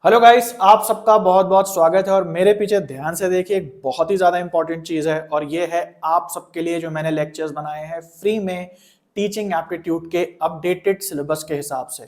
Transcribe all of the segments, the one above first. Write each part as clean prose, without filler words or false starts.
Hello guys, आप सबका बहुत बहुत स्वागत है। और मेरे पीछे ध्यान से देखिए, एक बहुत ही ज़्यादा इंपॉर्टेंट चीज़ है और ये है आप सबके लिए जो मैंने लेक्चर्स बनाए हैं फ्री में टीचिंग एप्टीट्यूड के अपडेटेड सिलेबस के हिसाब से।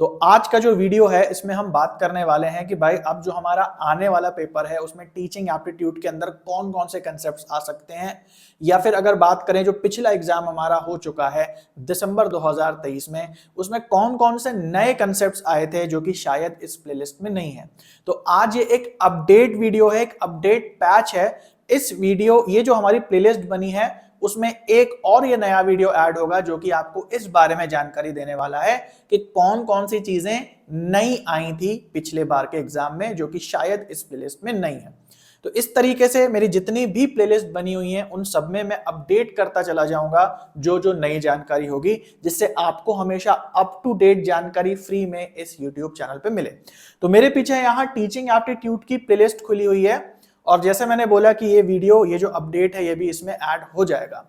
तो आज का जो वीडियो है इसमें हम बात करने वाले हैं कि भाई अब जो हमारा आने वाला पेपर है उसमें टीचिंग एप्टीट्यूड के अंदर कौन कौन से कंसेप्ट आ सकते हैं, या फिर अगर बात करें जो पिछला एग्जाम हमारा हो चुका है दिसंबर 2023 में, उसमें कौन कौन से नए कंसेप्ट्स आए थे जो कि शायद इस प्लेलिस्ट में नहीं है। तो आज ये एक अपडेट वीडियो है, एक अपडेट पैच है। इस वीडियो ये जो हमारी प्लेलिस्ट बनी है उसमें एक और ये नया वीडियो ऐड होगा जो कि आपको इस बारे में जानकारी देने वाला है कि कौन कौन सी चीजें नई आई थी पिछले बार के एग्जाम में जो कि शायद इस प्लेलिस्ट में नहीं है। तो इस तरीके से मेरी जितनी भी प्लेलिस्ट बनी हुई हैं उन सब में मैं अपडेट करता चला जाऊंगा जो जो नई जानकारी होगी, जिससे आपको हमेशा अप टू डेट जानकारी फ्री में इस YouTube चैनल पे मिले। तो मेरे पीछे यहाँ टीचिंग एप्टीट्यूड की प्लेलिस्ट खुली हुई है और जैसे मैंने बोला कि ये वीडियो, ये जो अपडेट है ये भी इसमें ऐड हो जाएगा।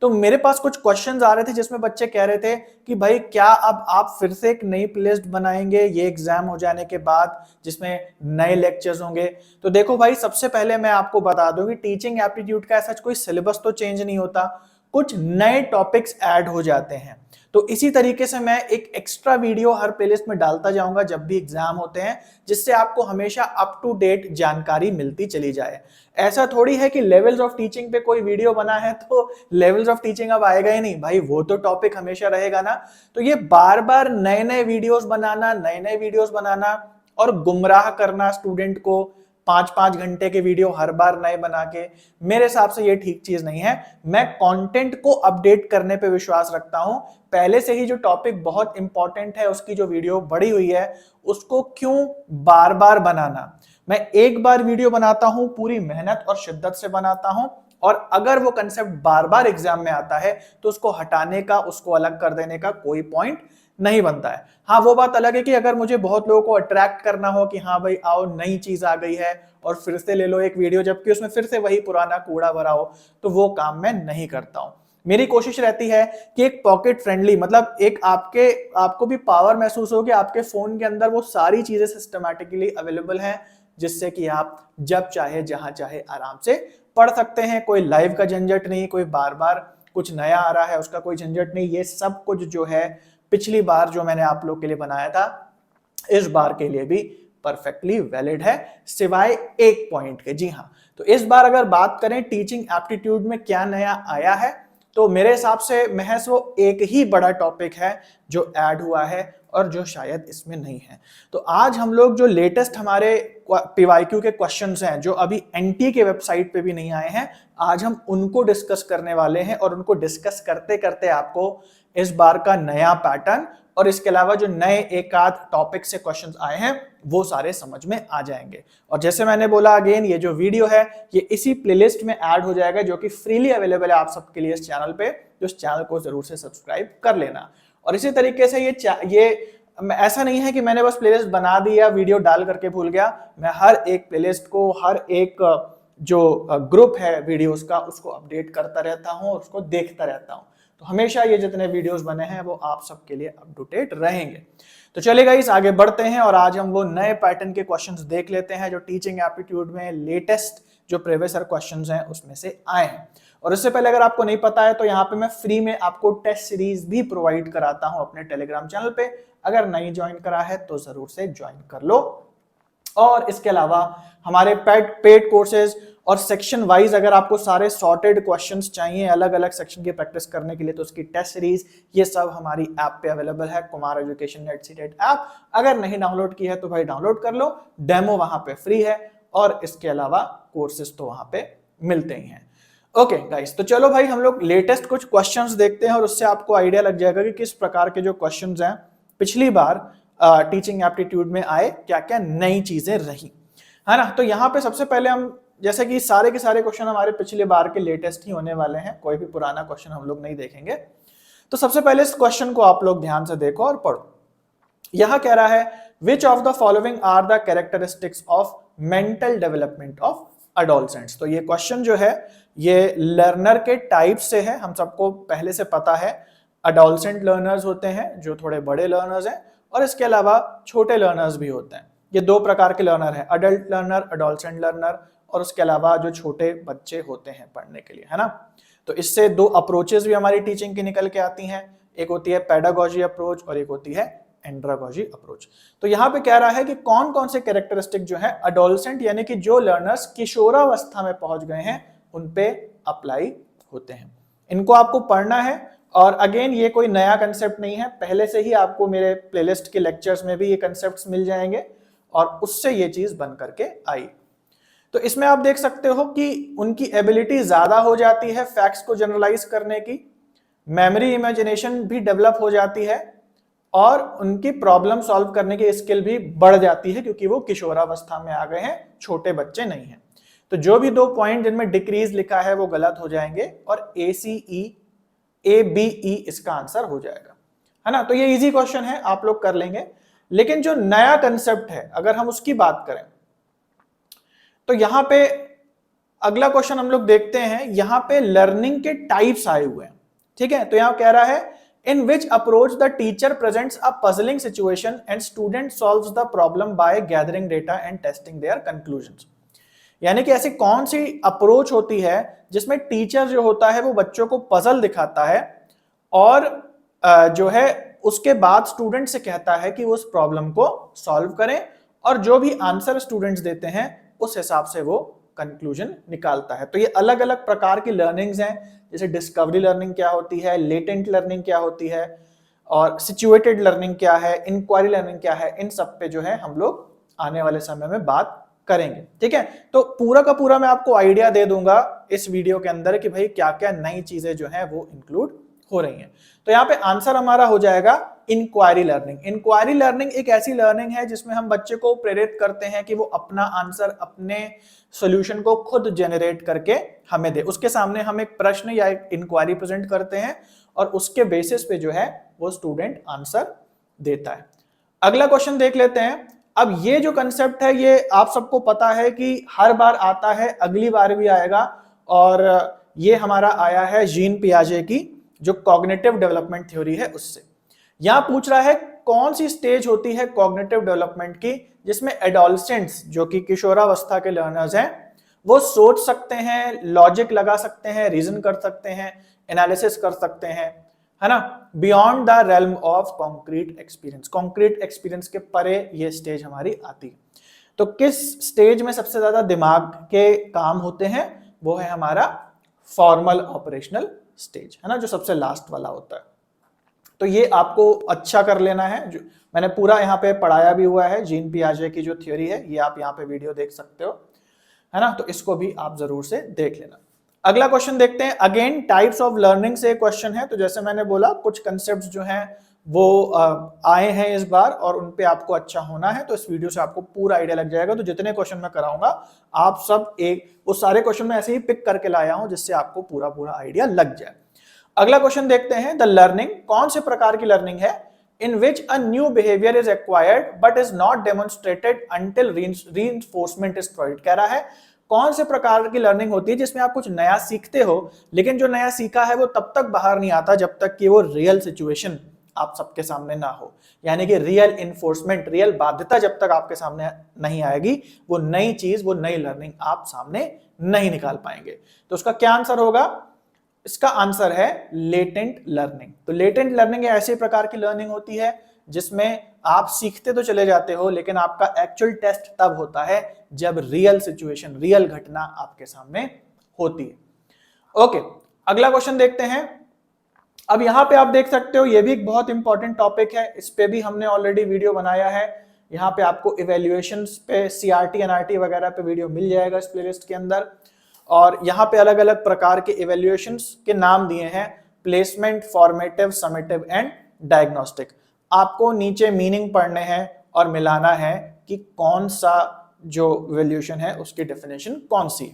तो मेरे पास कुछ क्वेश्चंस आ रहे थे जिसमें बच्चे कह रहे थे कि भाई क्या अब आप फिर से एक नई प्लेलिस्ट बनाएंगे ये एग्जाम हो जाने के बाद जिसमें नए लेक्चर्स होंगे। तो देखो भाई, सबसे पहले मैं आपको बता दूं कि टीचिंग एप्टीट्यूड का ऐसा कोई सिलेबस तो चेंज नहीं होता, कुछ नए टॉपिक्स ऐड हो जाते हैं। तो इसी तरीके से मैं एक एक्स्ट्रा वीडियो हर प्लेलिस्ट में डालता जाऊंगा जब भी एग्जाम होते हैं, जिससे आपको हमेशा अप टू डेट जानकारी मिलती चली जाए। ऐसा थोड़ी है कि लेवल्स ऑफ टीचिंग पे कोई वीडियो बना है तो लेवल्स ऑफ टीचिंग अब आएगा ही नहीं, भाई वो तो टॉपिक हमेशा रहेगा ना। तो ये बार बार नए नए वीडियोस बनाना और गुमराह करना स्टूडेंट को 5-5 घंटे के वीडियो हर बार नए बना के, मेरे हिसाब से ये ठीक चीज नहीं है। मैं कंटेंट को अपडेट करने पे विश्वास रखता हूं। पहले से ही जो टॉपिक बहुत इंपॉर्टेंट है उसकी जो वीडियो बड़ी हुई है उसको क्यों बार बार बनाना। मैं एक बार वीडियो बनाता हूं, पूरी मेहनत और शिद्दत से बनाता हूं, और अगर वो कंसेप्ट बार बार एग्जाम में आता है तो उसको हटाने का, उसको अलग कर देने का कोई पॉइंट नहीं बनता है। हाँ, वो बात अलग है कि अगर मुझे बहुत लोगों को अट्रैक्ट करना हो कि हाँ भाई आओ नई चीज आ गई है और फिर से ले लो एक वीडियो जबकि उसमें फिर से वही पुराना कूड़ा भरा हो, तो वो काम मैं नहीं करता हूं। मेरी कोशिश रहती है कि एक पॉकेट फ्रेंडली, मतलब एक आपको भी पावर महसूस हो कि आपके फोन के अंदर वो सारी चीजें सिस्टमैटिकली अवेलेबल हैं, जिससे कि आप जब चाहे जहां चाहे आराम से पढ़ सकते हैं। कोई लाइव का झंझट नहीं, कोई बार बार कुछ नया आ रहा है उसका कोई झंझट नहीं। ये सब कुछ जो है पिछली बार जो मैंने आप लोग के लिए बनाया था इस बार के लिए भी परफेक्टली वैलिड है, सिवाय एक पॉइंट के। जी हाँ, तो इस बार अगर बात करें टीचिंग एप्टीट्यूड में क्या नया आया है, तो मेरे हिसाब से महज वो एक ही बड़ा टॉपिक है जो ऐड हुआ है और जो शायद इसमें नहीं है। तो आज हम लोग जो लेटेस्ट हमारे पीवाईक्यू के क्वेश्चंस हैं जो अभी एनटी के वेबसाइट पे भी नहीं आए हैं, आज हम उनको डिस्कस करने वाले हैं और उनको डिस्कस करते करते आपको इस बार का नया पैटर्न और इसके अलावा जो नए एक आध टॉपिक से क्वेश्चंस आए हैं वो सारे समझ में आ जाएंगे। और जैसे मैंने बोला अगेन, ये जो वीडियो है ये इसी प्लेलिस्ट में ऐड हो जाएगा जो कि फ्रीली अवेलेबल है आप सबके लिए इस चैनल पे। तो इस चैनल को जरूर से सब्सक्राइब कर लेना। और इसी तरीके से ये ऐसा नहीं है कि मैंने बस प्लेलिस्ट बना दी या वीडियो डाल करके भूल गया। मैं हर एक प्लेलिस्ट को, हर एक जो ग्रुप है वीडियोस का, उसको अपडेट करता रहता हूं और उसको देखता रहता हूं। तो हमेशा ये जितने वीडियोस बने हैं वो आप सबके लिए अप टू डेट रहेंगे। तो चलिए गाइस, आगे बढ़ते हैं और आज हम वो नए पैटर्न के क्वेश्चंस देख लेते हैं जो टीचिंग एप्टीट्यूड में लेटेस्ट जो प्रीवियस ईयर क्वेश्चंस हैं उसमें से आए हैं। और इससे पहले अगर आपको नहीं पता है तो यहाँ पे मैं फ्री में आपको टेस्ट सीरीज भी प्रोवाइड कराता हूँ अपने टेलीग्राम चैनल पे। अगर नहीं ज्वाइन करा है तो जरूर से ज्वाइन कर लो। और इसके अलावा हमारे पेड कोर्सेज और सेक्शन वाइज अगर आपको सारे सॉर्टेड क्वेश्चंस चाहिए अलग अलग सेक्शन की प्रैक्टिस करने के लिए, तो उसकी टेस्ट सीरीज ये सब हमारी ऐप पे अवेलेबल है, Kumar education NET CTET app. अगर नहीं डाउनलोड की है तो भाई डाउनलोड कर लो, डेमो वहां पे फ्री है और इसके अलावा कोर्सेज तो वहां पे मिलते ही हैं। ओके गाइस, तो चलो भाई हम लोग लेटेस्ट कुछ क्वेश्चंस देखते हैं और उससे आपको आइडिया लग जाएगा कि किस प्रकार के जो क्वेश्चंस हैं पिछली बार टीचिंग एप्टीट्यूड में आए, क्या क्या नई चीजें रही, है ना। तो यहाँ पे सबसे पहले हम, जैसे कि सारे के सारे क्वेश्चन हमारे पिछले बार के लेटेस्ट ही होने वाले हैं, कोई भी पुराना क्वेश्चन हम लोग नहीं देखेंगे। तो सबसे पहले इस क्वेश्चन को आप लोग ध्यान से देखो और पढ़ो। यह कह रहा है which of the following are the characteristics of mental development of adolescents. तो ये क्वेश्चन जो है ये लर्नर के टाइप से है, हम सबको पहले से पता है। अडोलसेंट लर्नर्स होते हैं जो थोड़े बड़े लर्नर्स हैं और इसके अलावा छोटे लर्नर्स भी होते हैं। ये दो प्रकार के लर्नर हैं, अडल्ट लर्नर, एडोलसेंट लर्नर, और उसके अलावा जो छोटे बच्चे होते हैं पढ़ने के लिए, है ना। तो इससे दो अप्रोचेस भी हमारी टीचिंग की निकल के आती हैं, एक होती है पेडागोजी अप्रोच और एक होती है एंड्रागोजी अप्रोच। तो यहाँ पे कह रहा है कि कौन कौन से कैरेक्टरिस्टिक जो है अडोलसेंट यानी कि जो लर्नर्स किशोरावस्था में पहुंच गए हैं उन पे अप्लाई होते हैं। इनको आपको पढ़ना है, और अगेन ये कोई नया कंसेप्ट नहीं है, पहले से ही आपको मेरे प्लेलिस्ट के लेक्चर्स में भी ये कंसेप्ट्स मिल जाएंगे और उससे ये चीज बन करके आई। तो इसमें आप देख सकते हो कि उनकी एबिलिटी ज्यादा हो जाती है फैक्ट्स को जनरलाइज करने की, मेमोरी इमेजिनेशन भी डेवलप हो जाती है, और उनकी प्रॉब्लम सॉल्व करने की स्किल भी बढ़ जाती है क्योंकि वो किशोरावस्था में आ गए हैं, छोटे बच्चे नहीं हैं। तो जो भी दो पॉइंट जिनमें डिक्रीज लिखा है वो गलत हो जाएंगे और ABE इसका आंसर हो जाएगा, है ना। तो ये इजी क्वेश्चन है, आप लोग कर लेंगे। लेकिन जो नया कंसेप्ट है अगर हम उसकी बात करें तो यहां पे अगला क्वेश्चन हम लोग देखते हैं, यहां पे लर्निंग के टाइप्स आए हुए हैं, ठीक है। तो यहां कह रहा है in which approach the teacher presents a puzzling situation and student solves the problem by gathering data and testing their conclusions. यानी कि ऐसी कौन सी अप्रोच होती है जिसमें टीचर जो होता है वो बच्चों को पजल दिखाता है और जो है उसके बाद स्टूडेंट से कहता है कि वो उस प्रॉब्लम को सॉल्व करें, और जो भी आंसर स्टूडेंट्स देते हैं उस हिसाब से वो कंक्लूजन निकालता है। तो ये अलग अलग प्रकार की लर्निंग्स हैं, जैसे डिस्कवरी लर्निंग क्या होती है, लेटेंट लर्निंग क्या होती है, और सिचुएटेड लर्निंग क्या है, इंक्वायरी लर्निंग क्या है, इन सब पे जो है हम लोग आने वाले समय में बात करेंगे, ठीक है। तो पूरा का पूरा मैं आपको आइडिया दे दूंगा इस वीडियो के अंदर कि भाई क्या क्या नई चीजें जो है वो इंक्लूड हो रही हैं। तो यहाँ पे आंसर हमारा हो जाएगा इंक्वायरी लर्निंग। इंक्वायरी लर्निंग एक ऐसी लर्निंग है जिसमें हम बच्चे को प्रेरित करते हैं कि वो अपना आंसर, अपने सॉल्यूशन को खुद जनरेट करके हमें दे। उसके सामने हम एक प्रश्न या एक इंक्वायरी प्रेजेंट करते हैं और उसके बेसिस पे जो है वो स्टूडेंट आंसर देता है। अगला क्वेश्चन देख लेते हैं। अब ये जो कंसेप्ट है ये आप सबको पता है कि हर बार आता है, अगली बार भी आएगा, और ये हमारा आया है जीन पियाजे की जो कॉग्निटिव डेवलपमेंट थ्योरी है उससे। यहां पूछ रहा है कौन सी स्टेज होती है कॉग्निटिव डेवलपमेंट की जिसमें एडोलसेंट्स जो कि किशोरावस्था के लर्नर्स हैं वो सोच सकते हैं, लॉजिक लगा सकते हैं, रीजन कर सकते हैं, एनालिसिस कर सकते हैं, है ना, beyond the realm of concrete experience. Concrete experience के परे ये स्टेज हमारी आती है। तो किस स्टेज में सबसे ज्यादा दिमाग के काम होते हैं, वो है हमारा फॉर्मल ऑपरेशनल स्टेज, है ना, जो सबसे लास्ट वाला होता है। तो ये आपको अच्छा कर लेना है, जो मैंने पूरा यहाँ पे पढ़ाया भी हुआ है, जीन पियाजे की जो थ्योरी है ये आप यहाँ पे वीडियो देख सकते हो, है ना। तो इसको भी आप जरूर से देख लेना। अगला क्वेश्चन देखते हैं। अगेन टाइप्स ऑफ लर्निंग से क्वेश्चन है। तो जैसे मैंने बोला कुछ कंसेप्ट्स जो हैं वो आए हैं इस बार और उन पे आपको अच्छा होना है, तो इस वीडियो से आपको पूरा आइडिया लग जाएगा। तो जितने क्वेश्चन मैं कराऊंगा आप सब वो सारे क्वेश्चन मैं ऐसे ही पिक करके लाया हूं जिससे आपको पूरा पूरा आइडिया लग जाए। अगला क्वेश्चन देखते हैं। द लर्निंग कौन से प्रकार की लर्निंग है in which a new behaviour is acquired but is not demonstrated until reinforcement is provided. कह रहा है कौन से प्रकार की लर्निंग होती है जिसमें आप कुछ नया सीखते हो लेकिन जो नया सीखा है वो तब तक बाहर नहीं आता जब तक कि वो रियल सिचुएशन आप सबके सामने ना हो, यानी कि रियल इन्फोर्समेंट, रियल बाध्यता जब तक आपके सामने नहीं आएगी वो नई चीज, वो नई लर्निंग आप सामने नहीं निकाल पाएंगे। तो उसका क्या आंसर होगा? इसका आंसर है लेटेंट लर्निंग। तो लेटेंट लर्निंग ऐसे प्रकार की लर्निंग होती है जिसमें आप सीखते तो चले जाते हो लेकिन आपका एक्चुअल टेस्ट तब होता है जब रियल सिचुएशन, रियल घटना आपके सामने होती है। ओके, अगला क्वेश्चन देखते हैं। अब यहां पे आप देख सकते हो ये भी एक बहुत इंपॉर्टेंट टॉपिक है, इस पे भी हमने ऑलरेडी वीडियो बनाया है। यहाँ पे आपको इवेल्युएशंस पे, सीआरटी, एनआरटी वगैरह पे वीडियो मिल जाएगा इस प्लेलिस्ट के अंदर। और यहाँ पे अलग अलग प्रकार के इवेल्युएशंस के नाम दिए हैं, placement, formative, summative and diagnostic. आपको नीचे मीनिंग पढ़ने हैं और मिलाना है कि कौन सा जो इवेल्युएशन है उसकी डेफिनेशन कौन सी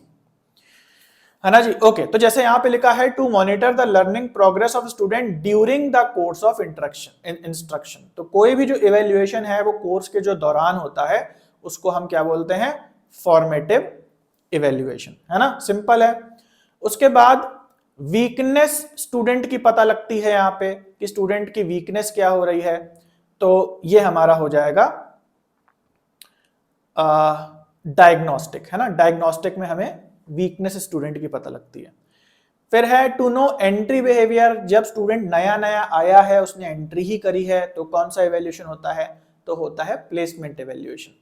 है ना जी। ओके, तो जैसे यहाँ पे लिखा है to monitor the learning progress of student during the course of instruction. तो कोई भी जो इवेल्युएशन है वो कोर्स के जो दौरान होता है उसको हम क्या बोलते हैं? फॉर्मेटिव इवेल्युएशन, है ना, सिंपल है। उसके बाद वीकनेस स्टूडेंट की पता लगती है यहाँ पे कि स्टूडेंट की वीकनेस क्या हो रही है, तो ये हमारा हो जाएगा डायग्नोस्टिक, है ना, डायग्नोस्टिक में हमें वीकनेस स्टूडेंट की पता लगती है। फिर है टू नो एंट्री बिहेवियर, जब स्टूडेंट नया नया आया है, उसने एंट्री ही करी है, तो कौन सा इवेल्यूएशन होता है, तो होता है प्लेसमेंट इवेल्यूएशन।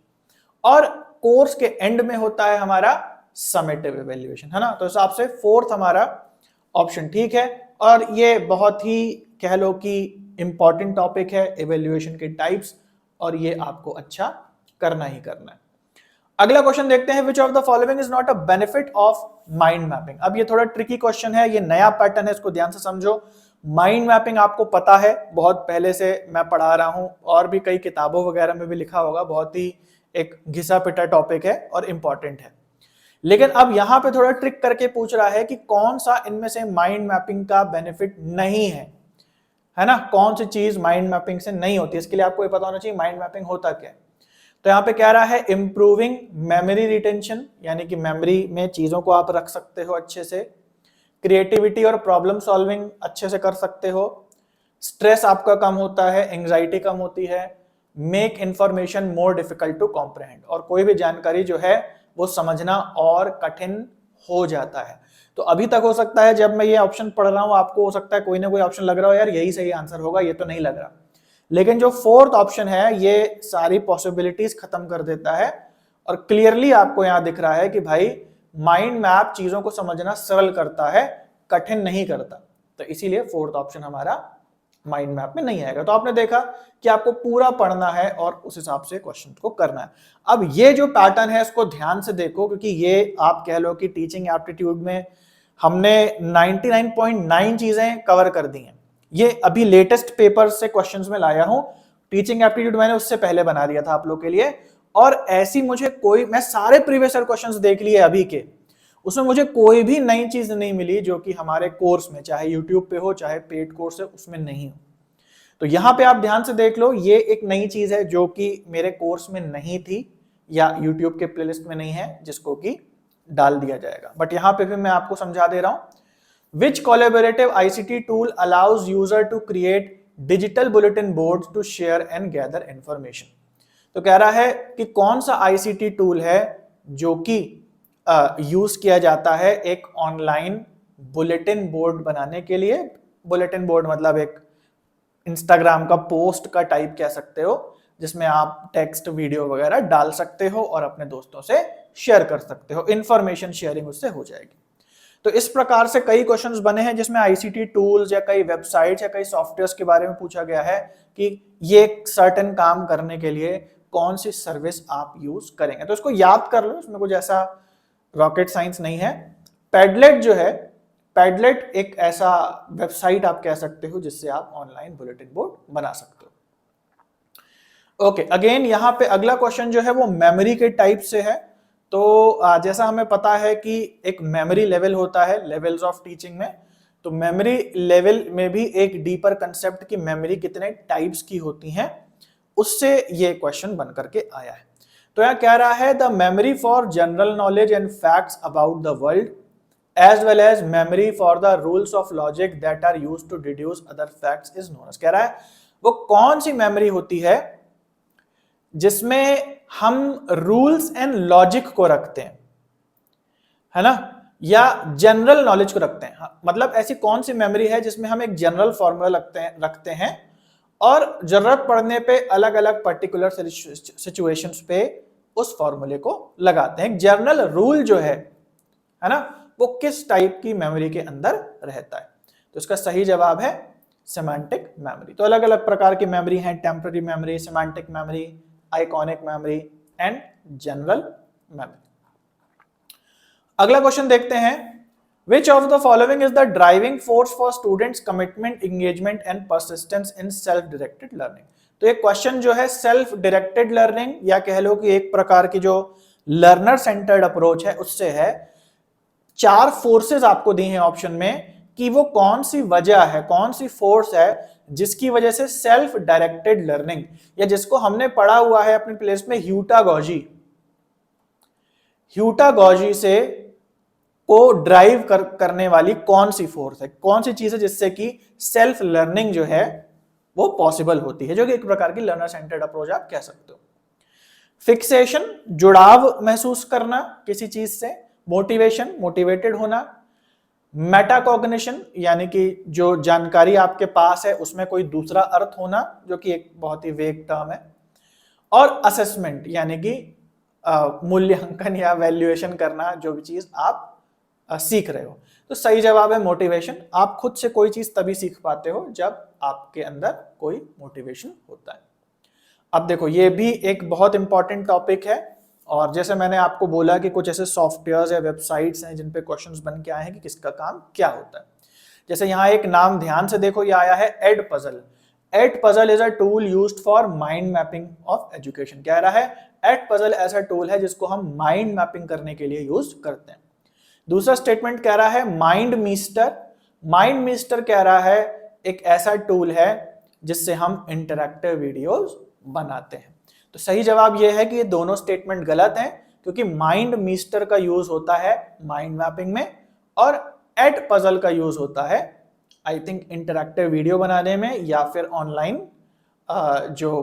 और कोर्स के एंड में होता है हमारा समेटिव इवेल्यूएशन, है ना। तो हिसाब से फोर्थ हमारा ऑप्शन ठीक है। और ये बहुत ही कह लो कि इंपॉर्टेंट टॉपिक है, इवेल्यूएशन के टाइप्स, और ये आपको अच्छा करना ही करना है। अगला क्वेश्चन देखते हैं, विच of the following is not a benefit of mind mapping. अब ये थोड़ा ट्रिकी क्वेश्चन है, ये नया पैटर्न है, इसको ध्यान से समझो। माइंड मैपिंग आपको पता है, बहुत पहले से मैं पढ़ा रहा हूं, और भी कई किताबों वगैरह में भी लिखा होगा, बहुत ही एक घिसा पिटा टॉपिक है और इंपॉर्टेंट है। लेकिन अब यहां पे थोड़ा ट्रिक करके पूछ रहा है कि कौन सा इनमें से माइंड मैपिंग का बेनिफिट नहीं है ना, कौन सी चीज माइंड मैपिंग से नहीं होती। इसके लिए आपको ये पता होना चाहिए माइंड मैपिंग होता क्या है। तो यहाँ पे कह रहा है इंप्रूविंग मेमोरी रिटेंशन, यानी कि मेमोरी में चीजों को आप रख सकते हो अच्छे से। क्रिएटिविटी और प्रॉब्लम सॉल्विंग अच्छे से कर सकते हो। स्ट्रेस आपका कम होता है, एंग्जाइटी कम होती है। Make information more difficult to comprehend, और कोई भी जानकारी जो है वो समझना और कठिन हो जाता है। तो अभी तक हो सकता है जब मैं ये ऑप्शन पढ़ रहा हूं आपको हो सकता है कोई ना कोई ऑप्शन लग रहा हो यार यही सही आंसर होगा, ये तो नहीं लग रहा। लेकिन जो फोर्थ ऑप्शन है ये सारी पॉसिबिलिटीज खत्म कर देता है, और क्लियरली आपको यहां दिख रहा है कि भाई माइंड मैप चीजों को समझना सरल करता है, कठिन नहीं करता। तो इसीलिए फोर्थ ऑप्शन हमारा माइंड मैप में नहीं आएगा। तो आपने देखा कि आपको पूरा पढ़ना है और उस हिसाब से क्वेश्चन को करना है। अब ये जो पैटर्न है इसको ध्यान से देखो, क्योंकि ये आप कह लो कि टीचिंग एप्टीट्यूड में हमने 99.9 चीजें कवर कर दी हैं। ये अभी लेटेस्ट पेपर से क्वेश्चंस में लाया हूं, टीचिंग एप्टीट्यूड मैंने उससे पहले बना दिया था आप लोग के लिए। और ऐसी मुझे कोई, मैं सारे प्रीवियस ईयर क्वेश्चंस देख लिए अभी के, उसमें मुझे कोई भी नई चीज नहीं मिली जो कि हमारे कोर्स में, चाहे यूट्यूब पे हो चाहे पेड कोर्स है, उसमें नहीं हो। तो यहां पे आप ध्यान से देख लो, ये एक नई चीज है जो कि मेरे कोर्स में नहीं थी या यूट्यूब के प्लेलिस्ट में नहीं है, जिसको कि डाल दिया जाएगा। बट यहां पे भी मैं आपको समझा दे रहा हूं। Which collaborative ICT tool allows user to create digital bulletin board to share and gather information. तो कह रहा है कि कौन सा आईसीटी टूल है जो कि यूज किया जाता है एक ऑनलाइन बुलेटिन बोर्ड बनाने के लिए। बुलेटिन बोर्ड मतलब एक इंस्टाग्राम का पोस्ट का टाइप कह सकते हो, जिसमें आप टेक्स्ट वीडियो वगैरह डाल सकते हो और अपने दोस्तों से शेयर कर सकते हो, इंफॉर्मेशन शेयरिंग उससे हो जाएगी। तो इस प्रकार से कई क्वेश्चंस बने हैं जिसमें आईसीटी टूल्स या कई वेबसाइट्स या कई सॉफ्टवेयर्स के बारे में पूछा गया है कि ये सर्टेन काम करने के लिए कौन सी सर्विस आप यूज करेंगे। तो इसको याद कर लो, इसमें कुछ ऐसा रॉकेट साइंस नहीं है। पैडलेट जो है, पैडलेट एक ऐसा वेबसाइट आप कह सकते हो जिससे आप ऑनलाइन बुलेटिन बोर्ड बना सकते हो। ओके, अगेन यहां पे अगला क्वेश्चन जो है वो मेमोरी के टाइप से है। तो जैसा हमें पता है कि एक मेमोरी लेवल होता है लेवल्स ऑफ टीचिंग में, तो मेमोरी लेवल में भी एक डीपर कंसेप्ट की मेमोरी कितने टाइप्स की होती हैं, उससे ये क्वेश्चन बन करके आया है। तो यहां कह रहा है the memory for general knowledge and facts about the world as well as memory for the rules of logic that are used to deduce other facts is known as। कह रहा है वो कौन सी मेमोरी होती है जिसमें हम रूल्स एंड लॉजिक को रखते हैं, है ना, या जनरल नॉलेज को रखते हैं। मतलब ऐसी कौन सी मेमोरी है जिसमें हम एक जनरल फॉर्मूला रखते हैं और जरूरत पड़ने पे अलग अलग पर्टिकुलर सिचुएशंस पे उस फॉर्मूले को लगाते हैं। जनरल रूल जो है ना, वो किस टाइप की मेमोरी के अंदर रहता है। तो इसका सही जवाब है सेमांटिक मेमोरी। तो अलग अलग प्रकार की मेमोरी हैं, temporary memory, semantic memory, iconic memory and general memory. अगला क्वेश्चन देखते हैं, विच of the following is the driving force for students commitment, engagement and persistence in self directed learning. तो ये क्वेश्चन जो है सेल्फ डायरेक्टेड लर्निंग या कह लो कि एक प्रकार की जो लर्नर सेंटर्ड अप्रोच है उससे है। 4 फोर्सेस आपको दी हैं ऑप्शन में कि वो कौन सी वजह है, कौन सी फोर्स है जिसकी वजह से सेल्फ डायरेक्टेड लर्निंग, या जिसको हमने पढ़ा हुआ है अपने प्लेस में ह्यूटागोजी से को ड्राइव करने वाली कौन सी फोर्स है, कौन सी चीज है जिससे कि सेल्फ लर्निंग जो है वो पॉसिबल होती है, जो कि एक प्रकार की लर्नर सेंटर्ड अप्रोच आप कह सकते हो। फिक्सेशन, जुड़ाव महसूस करना किसी चीज से। मोटिवेशन, मोटिवेटेड होना। मेटाकॉग्निशन, यानी कि जो जानकारी आपके पास है उसमें कोई दूसरा अर्थ होना, जो कि एक बहुत ही वेग टर्म है। और असेसमेंट, यानी कि मूल्यांकन या वैल्यूएशन करना जो भी चीज आप सीख रहे हो। तो सही जवाब है मोटिवेशन। आप खुद से कोई चीज तभी सीख पाते हो जब आपके अंदर कोई मोटिवेशन होता है। अब देखो, ये भी एक बहुत इंपॉर्टेंट टॉपिक है, और जैसे मैंने आपको बोला कि कुछ ऐसे सॉफ्टवेयर्स या वेबसाइट्स हैं जिन पे क्वेश्चंस बन के आए हैं कि किसका काम क्या होता है। जैसे यहाँ एक नाम ध्यान से देखो, ये आया है EdPuzzle. EdPuzzle is a tool used for mind mapping of education. कह रहा है एडपजल ऐसा टूल है जिसको हम माइंड मैपिंग करने के लिए यूज करते हैं। दूसरा स्टेटमेंट कह रहा है माइंड मिस्टर। माइंड मिस्टर कह रहा है एक ऐसा टूल है जिससे हम इंटरैक्टिव वीडियोस बनाते हैं। तो सही जवाब यह है कि ये दोनों स्टेटमेंट गलत हैं, क्योंकि माइंड मिस्टर का यूज होता है माइंड मैपिंग में, और एडपजल का यूज होता है आई थिंक इंटरैक्टिव वीडियो बनाने में, या फिर ऑनलाइन जो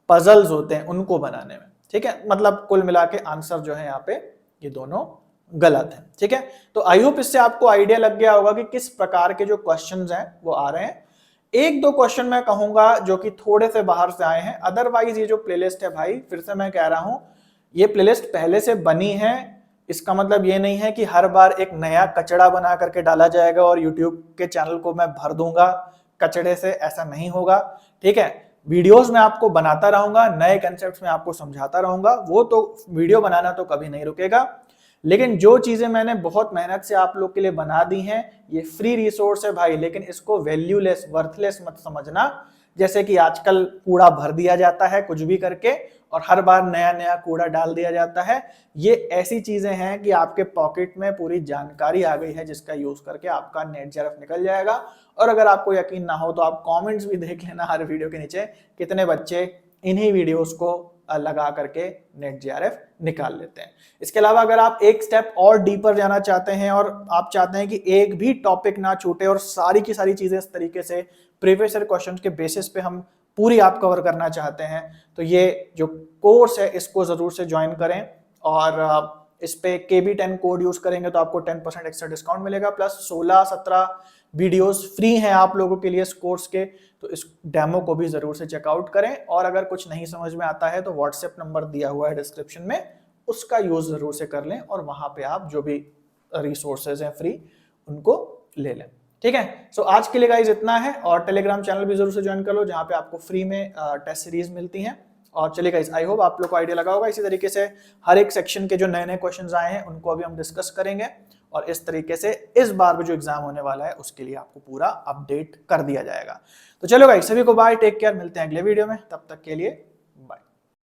पजल्स होते हैं उनको बनाने में। ठीक है, मतलब कुल मिला के आंसर जो है यहाँ पे ये दोनों गलत है। ठीक है, तो आई होप इससे आपको आइडिया लग गया होगा कि किस प्रकार के जो क्वेश्चंस हैं वो आ रहे हैं। एक दो क्वेश्चन मैं कहूंगा जो कि थोड़े से बाहर से आए हैं, अदरवाइज ये जो प्लेलिस्ट है भाई, फिर से मैं कह रहा हूं, ये प्लेलिस्ट पहले से बनी है। इसका मतलब ये नहीं है कि हर बार एक नया कचड़ा बना करके डाला जाएगा और यूट्यूब के चैनल को मैं भर दूंगा कचड़े से, ऐसा नहीं होगा। ठीक है, वीडियोस में आपको बनाता रहूंगा, नए कंसेप्ट्स में आपको समझाता रहूंगा, वो तो वीडियो बनाना तो कभी नहीं रुकेगा। लेकिन जो चीजें मैंने बहुत मेहनत से आप लोग के लिए बना दी हैं, ये फ्री रिसोर्स है भाई, लेकिन इसको वैल्यूलेस, वर्थलेस मत समझना। जैसे कि आजकल कूड़ा भर दिया जाता है कुछ भी करके, और हर बार नया नया कूड़ा डाल दिया जाता है। ये ऐसी चीजें हैं कि आपके पॉकेट में पूरी जानकारी आ गई है जिसका यूज करके आपका नेट जेआरएफ निकल जाएगा। और अगर आपको यकीन ना हो तो आप कमेंट्स भी देख लेना हर वीडियो के नीचे, कितने बच्चे इन्हीं वीडियोस को लगा करके नेट जेआरएफ निकाल लेते हैं। इसके अलावा अगर आप एक स्टेप और डीपर जाना चाहते हैं और आप चाहते हैं कि एक भी टॉपिक ना छूटे और सारी की सारी चीजें इस तरीके से प्रीवियस ईयर क्वेश्चंस के बेसिस पे हम पूरी आप कवर करना चाहते हैं, तो ये जो कोर्स है इसको जरूर से ज्वाइन करें। और इस पे KB10 कोड यूज करेंगे तो आपको 10% एक्स्ट्रा डिस्काउंट मिलेगा, प्लस 16-17 वीडियोस फ्री हैं आप लोगों के लिए इस कोर्स के। तो इस डेमो को भी जरूर से चेकआउट करें, और अगर कुछ नहीं समझ में आता है तो व्हाट्सएप नंबर दिया हुआ है डिस्क्रिप्शन में, उसका यूज जरूर से कर लें, और वहां पे आप जो भी रिसोर्सेज हैं फ्री उनको ले लें। ठीक है, सो आज के लिए गाइस इतना है, और टेलीग्राम चैनल भी जरूर से ज्वाइन कर लो जहां पे आपको फ्री में टेस्ट सीरीज मिलती हैं। और चलिए गाइस, आई होप आप लोग को आइडिया लगा होगा। इसी तरीके से हर एक सेक्शन के जो नए नए क्वेश्चंस आए हैं उनको अभी हम डिस्कस करेंगे, और इस तरीके से इस बार भी जो एग्जाम होने वाला है उसके लिए आपको पूरा अपडेट कर दिया जाएगा। तो चलो गाइस, सभी को बाय, टेक केयर, मिलते हैं अगले वीडियो में, तब तक के लिए बाय।